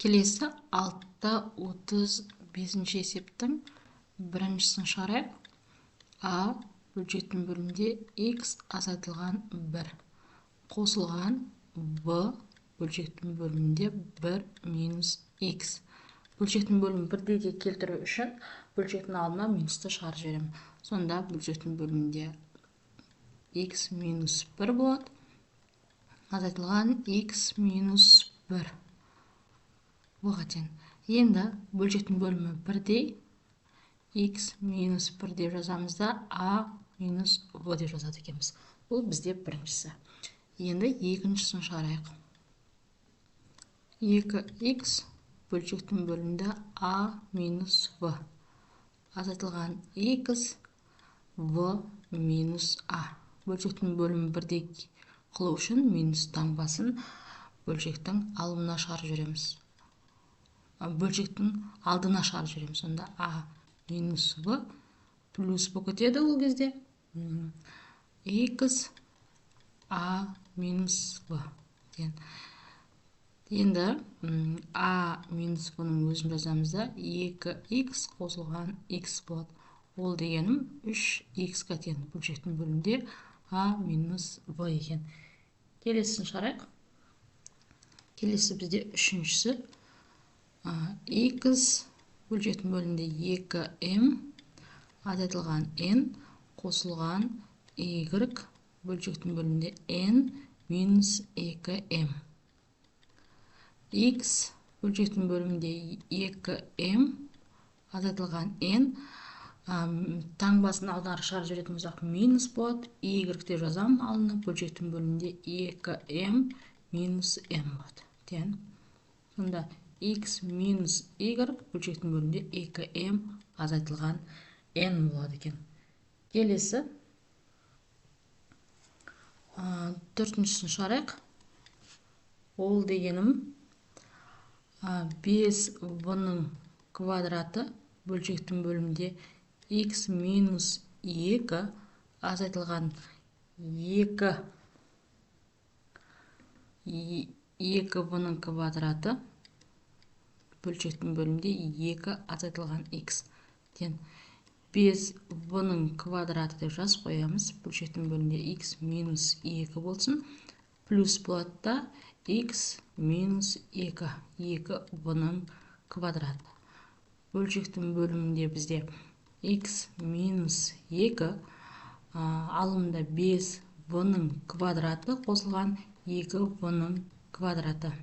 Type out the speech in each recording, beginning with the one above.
Келесі 6-35 есептің біріншісін шығарайық. А бөлшектің бөлімінде x азайтылған 1 қосылған b бөлшектің бөлімінде 1 минус x. Бөлшектің бөлімін бірдейге келтіру үшін бөлшектің алдына минусты шығарып жіберемін. Сонда бөлшектің бөлімінде x минус 1 болады. Азайтылған x минус 1 бұға тең. Енді бөлшектің бөлімі бірдей x минус 1 деп жазамыз да a минус v деп жазады екенбіз. Бұл бізде біріншісі. Енді екіншісін шығарайық. 2x бөлшектің бөлімінде a минус v. Азайтылған x v минус a. Бөлшектің бөлімі бірдей қылу үшін минус таңбасын бөлшектің алымына шығарып жібереміз. Бөлшектің алдына шығарып жібереміз. Сонда a минус v плюс болып кетеді ол кезде. X a минус v. Енді a минус v-ның өзін жазамыз да 2x қосылған x болады. Ол дегенім 3x-қа тең. Бөлшектің бөлімінде a минус v екен. Келесісін шығарайық. Келесі бізде үшіншісі. X бөлшектің бөлімінде 2m азайтылған n қосылған y бөлшектің бөлімінде n минус 2m. X бөлшектің бөлімінде 2m азайтылған n таңбасын алдына шығарып жіберетін болсақ минус болады. Y деп жазамын алдына. Бөлшектің бөлімінде 2m минус m болады. Тең. Сонда x минус y бөлшектің бөлімінде 2m азайтылған n болады екен. Келесі төртіншісін шығарайық. Ол дегенім 5v-ның квадраты бөлшектің бөлімінде x минус 2 азайтылған 2v-ның квадраты бөлшектің бөлімінде 2 азайтылған x. 5v-ның квадраты деп жазып қоямыз. Бөлшектің бөлімінде x минус 2 болсын. Плюс болады да x минус 2. 2v-ның квадраты. Бөлшектің бөлімінде бізде x минус 2 алымда 5v-ның квадраты қосылған 2v-ның квадраты.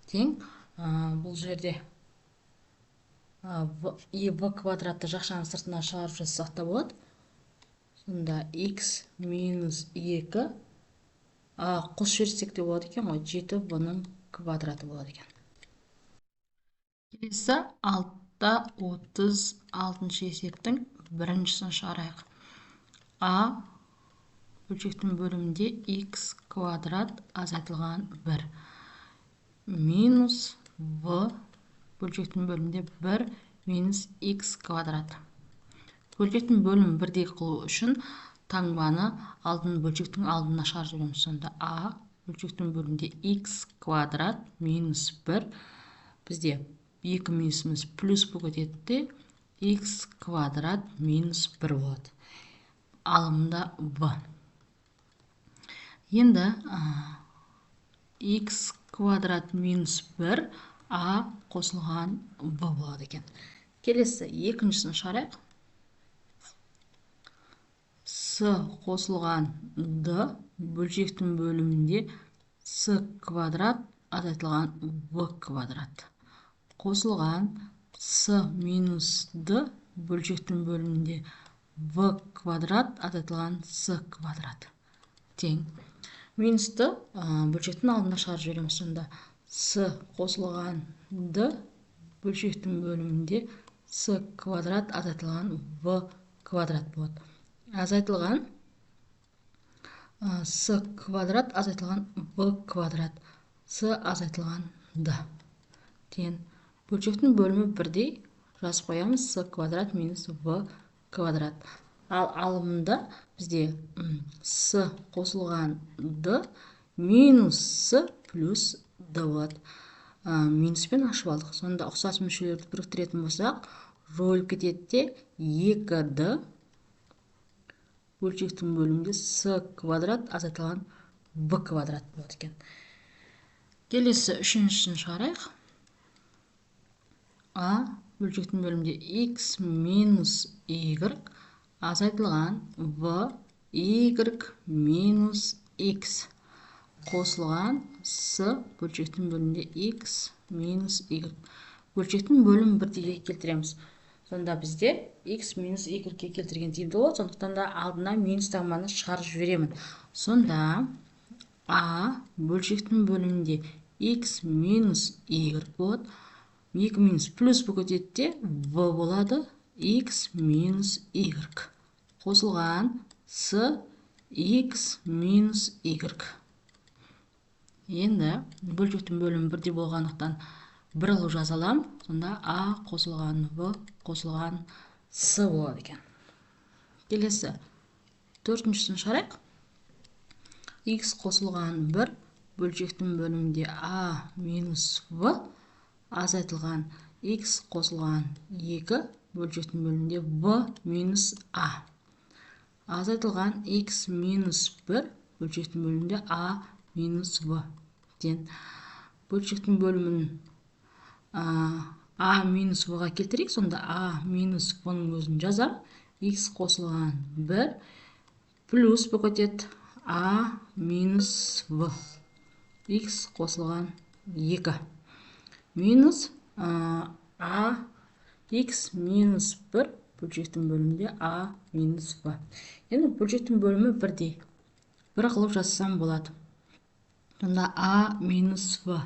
Тең. Бұл жерде v квадратты жақшаның сыртына шығарып жазсақ та болады. Сонда x минус 2 қосып жіберсек те болады екен ғой. 7v-ның квадраты болады екен. Келесі 6-36 есептің біріншісін шығарайық. A бөлшектің бөлімінде x квадрат азайтылған 1 минус v бөлшектің бөлімінде 1 минус x квадрат. Бөлшектің бөлімін бірдей қылу үшін таңбаны бөлшектің алдына шығарып жібереміз. Сонда a бөлшектің бөлімінде x квадрат минус 1 бізде 2 минусымыз плюс болып кетеді де x квадрат минус 1 болады. Алымда v. Енді x квадрат минус 1 a қосылған v болады екен. Келесі екіншісін шығарайық. S қосылған d бөлшектің бөлімінде s квадрат азайтылған v квадрат. Қосылған s минус d бөлшектің бөлімінде v квадрат азайтылған s квадрат. Тең. Минусты бөлшектің алдына шығарып жібереміз. Сонда s қосылған d бөлшектің бөлімінде s квадрат азайтылған v квадрат болады. Азайтылған s квадрат азайтылған v квадрат. s азайтылған d. Тең. Бөлшектің бөлімі бірдей жазып қоямыз. s квадрат минус v квадрат. Ал алымында бізде с қосылған d минус с плюс d болады. минуспен ашып алдық. Сонда ұқсас мүшелерді біріктіретін болсақ, жойылып кетеді де 2d бөлшектің бөлімінде с квадрат азайтылған b квадрат болады екен. Келесі үшіншісін шығарайық. А бөлшектің бөлімінде x минус y азайтылған v y минус x қосылған с бөлшектің бөлімінде x минус y. Бөлшектің бөлімін бірдей келтіреміз. Сонда бізде x минус y-ге келтірген тиімді болады. Сондықтан да алдына минус тағманы шығарып жіберемін. Сонда а бөлшектің бөлімінде x минус y болады. 2 минус плюс болып кетеді де v болады. x минус y қосылған с x минус y. Енді бөлшектің бөлімі бірдей болғандықтан бір қылып жаза аламын. Сонда а қосылған в қосылған с болады екен. Келесі төртіншісін шығарайық. X қосылған 1 бөлшектің бөлімінде а минус в азайтылған x қосылған 2 бөлшектің бөлімінде v минус а азайтылған x минус 1 бөлшектің бөлімінде а минус v. Бөлшектің бөлімін а минус v-ға келтірейік. Сонда а минус v-ның өзін жазам. X қосылған 1 плюс болып кетеді а минус v. X қосылған 2 минус а x минус 1 бөлшектің бөлімінде а минус v. Енді бөлшектің бөлімі бірдей. Бір қылып жазсам болады. Сонда а минус v.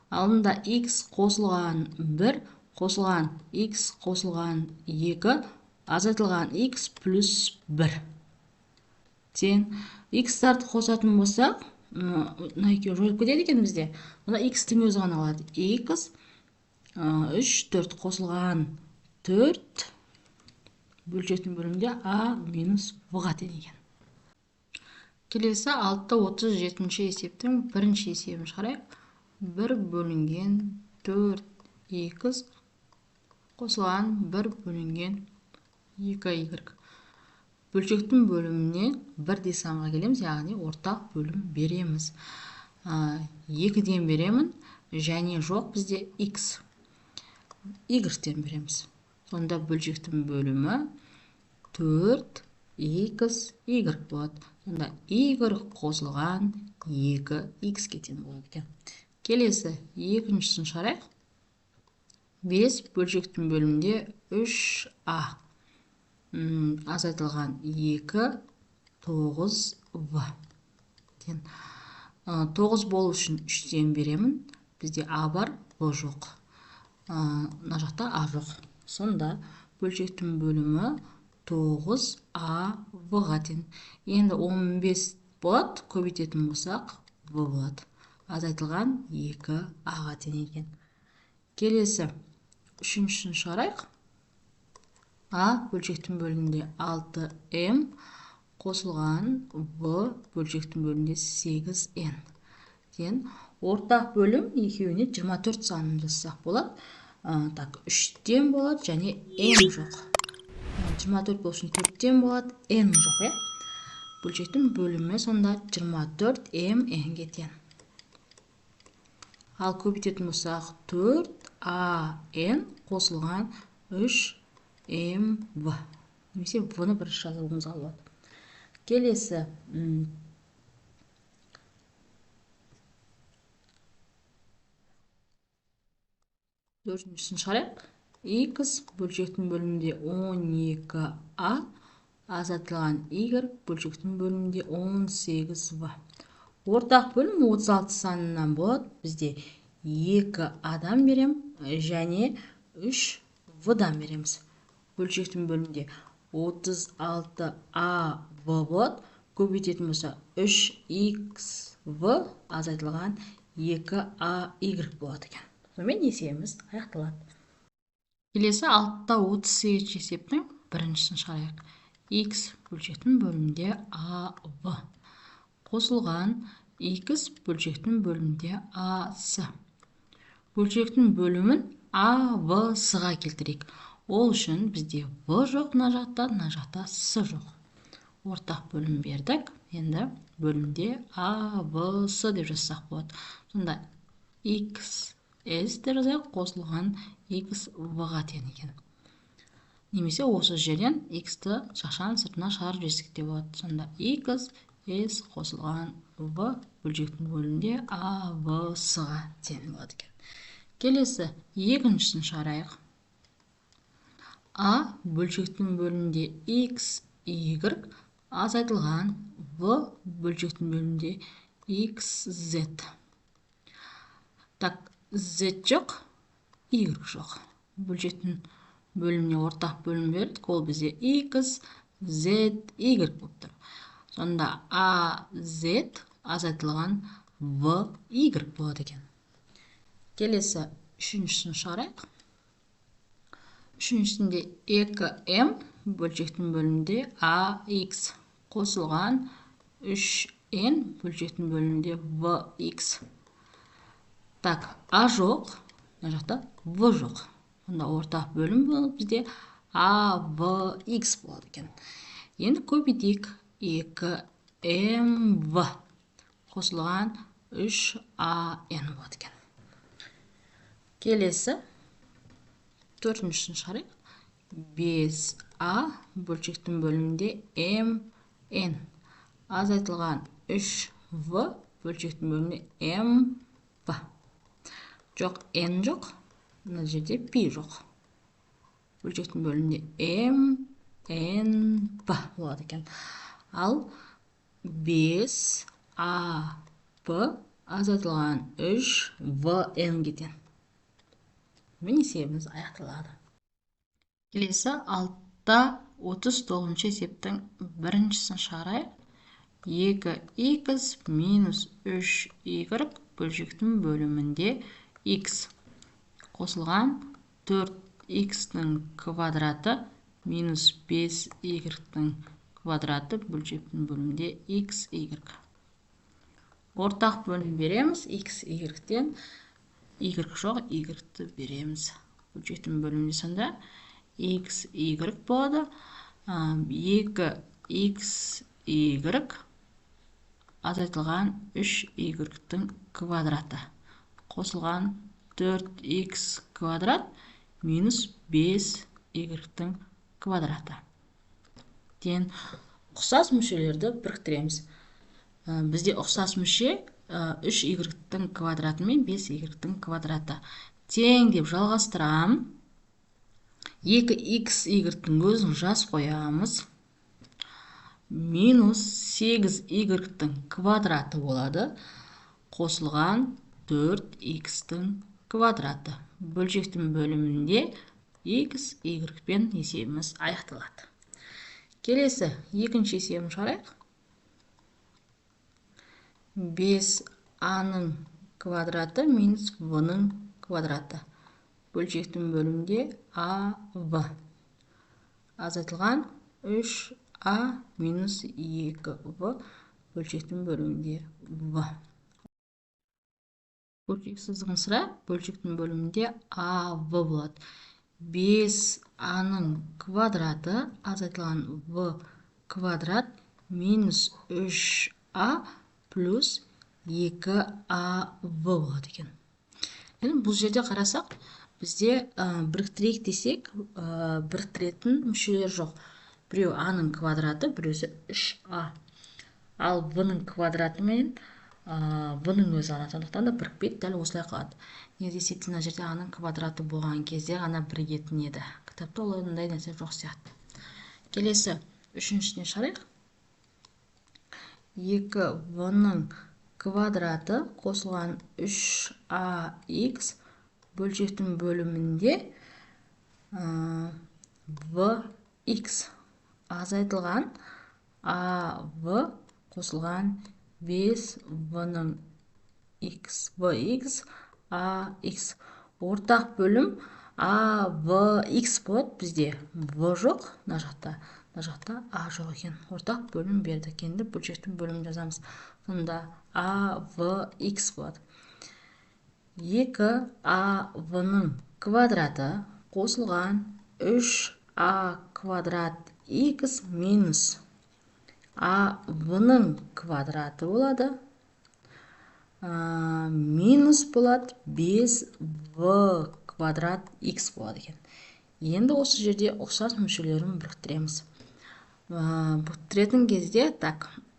Алдында x қосылған 1 қосылған x қосылған 2 азайтылған x плюс 1. X-тарды қосатын болсақ, мына екеуі жойылып кетеді екен бізде. Онда x-тің өзі ғана қалады. x 3 4 қосылған 4 бөлшектің бөлімінде а минус v-ға тең екен. Келесі 6-37 есептің бірінші есебін шығарайық. 1 бөлінген 4x қосылған 1 бөлінген 2y. Бөлшектің бөліміне бірдей санға келеміз, яғни ортақ бөлім береміз. 2-ден беремін, және жоқ бізде x. y-ден береміз. Сонда бөлшектің бөлімі 4x y болады. Сонда y қосылған 2x кетен болады екен. Келесі екіншісін шығарайық. 5 бөлшектің бөлімінде 3a азайтылған 2 9v. 9 болу үшін 3-ден беремін. Бізде а бар, в жоқ. Мына жақта а жоқ. Сонда бөлшектің бөлімі 9a v-ға тең. Енді 15 болады, көбейтетін болсақ v болады. Азайтылған 2a-ға тең екен. Келесі үшіншісін шығарайық. А бөлшектің бөлімінде 6m қосылған v бөлшектің бөлімінде 8n. Ортақ бөлім екеуіне 24 санын жазсақ болады. 3-ден болады және n жоқ. 24 болу үшін 4-ден болады, n жоқ. Бөлшектің бөлімі сонда 24m n-ге тең. Ал көбейтетін болсақ 4an қосылған 3mv. Немесе v-ны бірінші жазуымызға болады. Келесі төртіншісін шығарайық. X бөлшектің бөлімінде 12a азайтылған y бөлшектің бөлімінде 18v. Ортақ бөлім 36 санынан болады. Бізде 2a-дан берем және 3v-дан береміз. Бөлшектің бөлімінде 36a v болады. Көбейтетін болса 3xv азайтылған 2ay болады екен. Сонымен есебіміз аяқталады. Келесі 6-38 есептің біріншісін шығарайық. X бөлшектің бөлімінде AV қосылған X бөлшектің бөлімінде AC. бөлшектің бөлімін А, В, С-ға келтірейік. Ол үшін бізде В жоқ мына жақта С жоқ. Ортақ бөлім бердік. Енді бөлімде А, В, С деп жазсақ болады. Сонда X, S деп жазайық, қосылған X, В-ға тең екен. Немесе осы жерден X-ті шақшаның сыртына шығарып жіберсек те болады. Сонда X, S қосылған V бөлшектің бөлімінде А, В, С-ға тең болады екен. Келесі екіншісін шығарайық. А бөлшектің бөлімінде X, Y азайтылған В бөлшектің бөлімінде X, Z. Так, Z жоқ, Y жоқ. Бөлшектің бөліміне ортақ бөлім бердік, ол бізде X, Z, Y болып тұр. Сонда А, Z азайтылған В, Y болады екен. Келесі үшіншісін шығарайық. Үшіншісінде 2M бөлшектің бөлімінде AX қосылған 3N бөлшектің бөлімінде VX. Так, А жоқ, мына жақта В жоқ. Онда ортақ бөлім болып бізде AVX болады екен. Енді көбейтейік. 2MV қосылған 3AN болады екен. Келесі төртіншісін шығарайық. 5A бөлшектің бөлімінде MN азайтылған 3V бөлшектің бөлімінде MV. Жоқ, N жоқ. Мына жерде P жоқ. Бөлшектің бөлімінде MNP болады екен. Ал 5AP азайтылған 3VN-ге тең. Мен есебіміз аяқталады. Келесі 6-та 39-шы есептің біріншісін шығарайық. 2x минус 3y бөлшектің бөлімінде x қосылған 4x-ның квадраты минус 5y-ның квадраты бөлшектің бөлімінде x, y. Ортақ бөлім береміз. x, y-тен y жоқ, y-ті береміз. Бөлшектің бөлімінде сонда x, y болады. 2x, y азайтылған 3y-тің квадраты қосылған 4x квадрат минус 5y-тің квадраты. Тен ұқсас мүшелерді біріктіреміз. Бізде ұқсас мүше 3y-тің квадраты мен 5y-тің квадраты. Тең деп жалғастырам. 2x y-тің өзін жаз қоямыз. Минус 8y-тің квадраты болады. Қосылған 4x-тің квадраты. Бөлшектің бөлімінде x, y пен есебіміз аяқталады. Келесі екінші есебін шығарайық. 5a-ның квадраты минус v-ның квадраты. Бөлшектің бөлімінде AV. Азайтылған 3a минус 2v бөлшектің бөлімінде v. Бөлшек сызығын сыра бөлшектің бөлімінде AV болады. 5a-ның квадраты азайтылған v квадрат минус 3a плюс 2AV болады екен. Бұл жерде қарасақ, бізде біріктірейік десек, біріктіретін мүшелер жоқ. Біреу a-ның квадраты, біреусі 3a. Ал v-ның квадраты мен v-ның өзі ғана, сондықтан да бірікпейді, дәл осылай қалады. Не десек, мына жерде a-ның квадраты болған кезде ғана бірігетін еді. Кітапта ондай нәрсе жоқ сияқты. Келесі үшіншісіне шығарайық. 2v-ның квадраты қосылған 3ax бөлшектің бөлімінде vx азайтылған av қосылған 5v-ның vx ax. Ортақ бөлім avx болады бізде. v жоқ, мына жақта a жоқ екен. Ортақ бөлім бердік. Енді бөлшектің бөлімін жазамыз. Сонда avx болады. 2av-ның квадраты қосылған 3a квадрат x минус av-ның квадраты болады. Минус болады 5v квадрат x болады екен. Енді осы жерде ұқсас мүшелерін біріктіреміз. Біріктіретін кезде,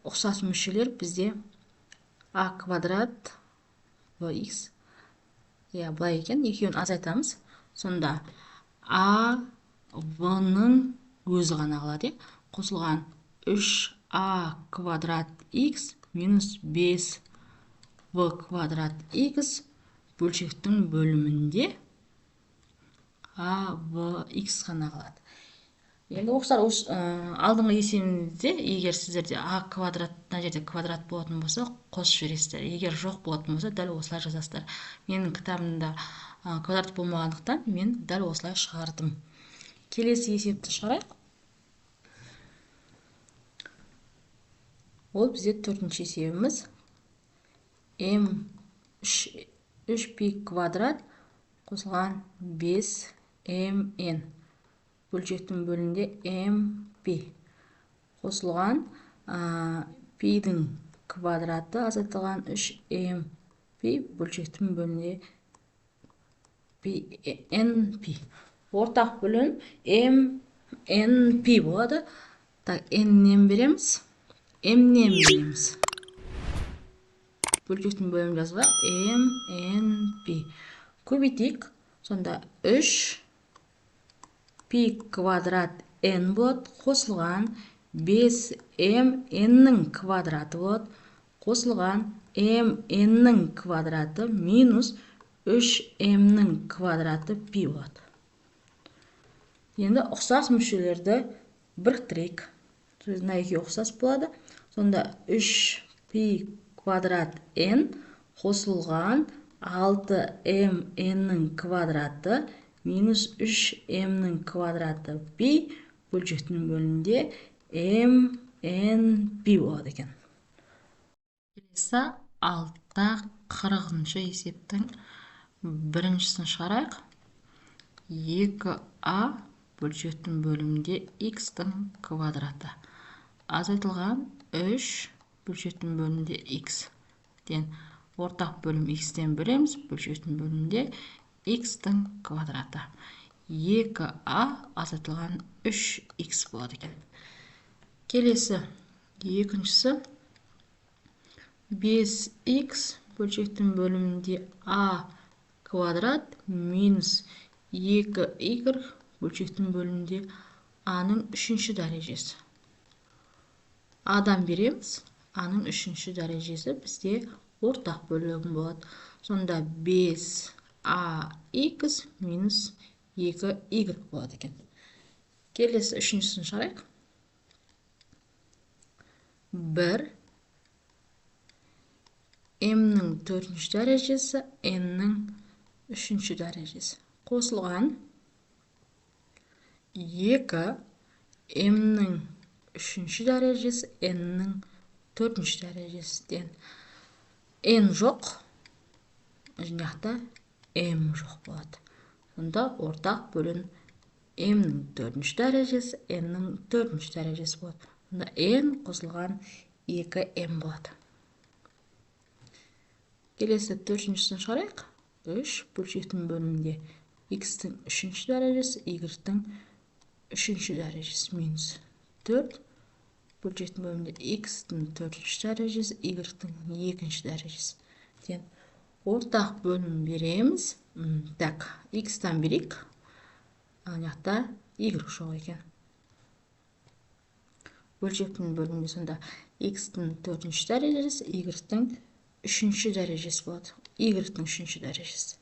ұқсас мүшелер бізде a квадрат vx. Былай екен, екеуін азайтамыз. Сонда a v-ның өзі ғана қалады. Қосылған 3a квадрат x минус 5v квадрат x бөлшектің бөлімінде a v x ғана қалады. Енді алдыңғы есебіңізде, егер сіздерде a квадраттан жерде квадрат болатын болса, қосып жібересіздер. Егер жоқ болатын болса, дәл осылай жазасыздар. Менің кітабымда квадрат болмағандықтан мен дәл осылай шығардым. Келесі есепті шығарайық. Ол бізде төртінші есебіміз. m 3p квадрат қосылған 5mn. Бөлшектің бөлімінде mp қосылған p-дің квадраты азайтылған 3mp бөлшектің бөлімінде np. Ортақ бөлім mnp болады. n-нен береміз, m-нен береміз. Бөлшектің бөлім жазға mnp. Көбейтейік. Сонда 3 p квадрат n болады, қосылған 5mn-ның квадраты болады, қосылған mn-ның квадраты минус 3m-ның квадраты p болады. Енді ұқсас мүшелерді біріктірейік. Мына екеуі ұқсас болады. Сонда 3p квадрат n қосылған 6mn-ның квадраты минус 3m-ның квадраты p бөлшектің бөлімінде mnp болады екен. Келесі алтта 40-шы есептің біріншісін шығарайық. 2a бөлшектің бөлімінде x-тің квадраты азайтылған 3 бөлшектің бөлімінде x. Ортақ бөлім x-тен береміз, бөлшектің бөлімінде x-тің квадраты. 2a азайтылған 3x болады екен. Келесі екіншісі 5x бөлшектің бөлімінде a квадрат минус 2y бөлшектің бөлімінде a-ның үшінші дәрежесі. a-дан береміз, a-ның үшінші дәрежесі бізде ортақ бөлігім болады. Сонда 5ax минус 2y болады екен. Келесі үшіншісін шығарайық. 1 m-ның төртінші дәрежесі, n-ның үшінші дәрежесі. Қосылған 2 m-ның үшінші дәрежесі, n-ның төртінші дәрежесі. n жоқ, жақта m жоқ болады. Сонда ортақ бөлім m-ның төртінші дәрежесі, n-ның төртінші дәрежесі болады. Сонда n қосылған 2m болады. Келесі төртіншісін шығарайық. 3 бөлшектің бөлімінде x-тің үшінші дәрежесі, y-тің үшінші дәрежесі минус 4 бөлшектің бөлімінде x-тің төртінші дәрежесі, y-тің екінші дәрежесі. Ортақ бөлім береміз. X-тан берейік. Жақта y жоқ екен. Бөлшектің бөлімінде сонда x-тің төртінші дәрежесі, y-тің үшінші дәрежесі болады. Y-тің үшінші дәрежесі.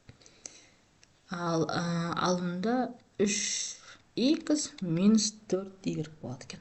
Ал алымда 3x минус 4y болады екен.